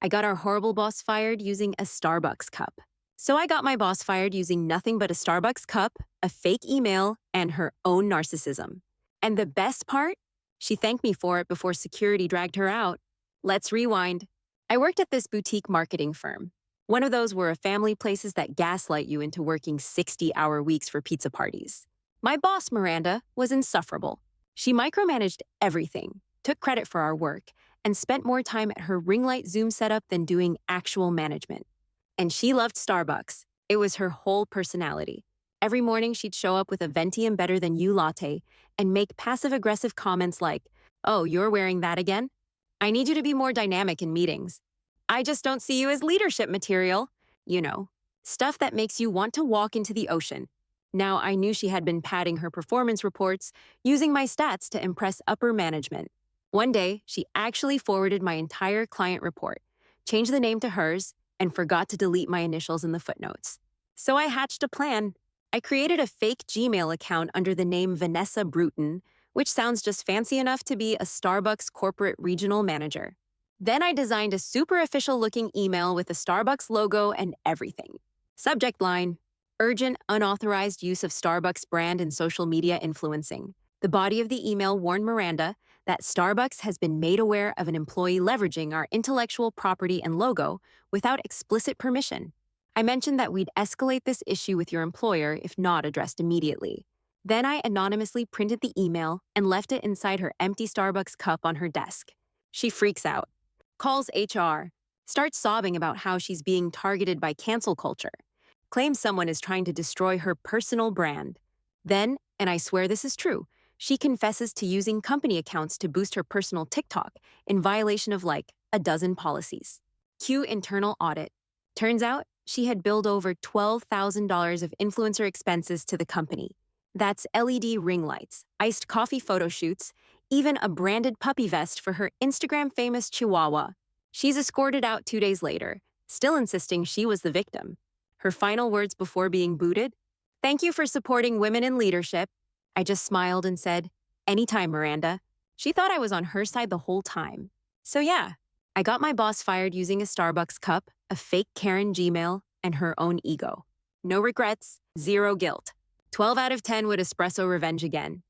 I got our horrible boss fired using a Starbucks cup. So I got my boss fired using nothing but a Starbucks cup, a fake email, and her own narcissism. And the best part? She thanked me for it before security dragged her out. Let's rewind. I worked at this boutique marketing firm. One of those were a family places that gaslight you into working 60-hour weeks for pizza parties. My boss, Miranda, was insufferable. She micromanaged everything, took credit for our work, and spent more time at her ring light Zoom setup than doing actual management. And she loved Starbucks. It was her whole personality. Every morning, she'd show up with a venti and better than you latte and make passive-aggressive comments like, "Oh, you're wearing that again? I need you to be more dynamic in meetings. I just don't see you as leadership material." You know, stuff that makes you want to walk into the ocean. Now, I knew she had been padding her performance reports, using my stats to impress upper management. One day, she actually forwarded my entire client report, changed the name to hers, and forgot to delete my initials in the footnotes. So I hatched a plan. I created a fake Gmail account under the name Vanessa Bruton, which sounds just fancy enough to be a Starbucks corporate regional manager. Then I designed a super official looking email with a Starbucks logo and everything. Subject line: urgent, unauthorized use of Starbucks brand in social media influencing. The body of the email warned Miranda that Starbucks has been made aware of an employee leveraging our intellectual property and logo without explicit permission. I mentioned that we'd escalate this issue with your employer if not addressed immediately. Then I anonymously printed the email and left it inside her empty Starbucks cup on her desk. She freaks out, calls HR, starts sobbing about how she's being targeted by cancel culture, claims someone is trying to destroy her personal brand. Then, and I swear this is true, she confesses to using company accounts to boost her personal TikTok in violation of like a dozen policies. Cue internal audit. Turns out she had billed over $12,000 of influencer expenses to the company. That's LED ring lights, iced coffee photo shoots, even a branded puppy vest for her Instagram famous Chihuahua. She's escorted out 2 days later, still insisting she was the victim. Her final words before being booted: "Thank you for supporting women in leadership." I just smiled and said, "Anytime, Miranda." She thought I was on her side the whole time. So yeah, I got my boss fired using a Starbucks cup, a fake Karen Gmail, and her own ego. No regrets, zero guilt. 12 out of 10 would espresso revenge again.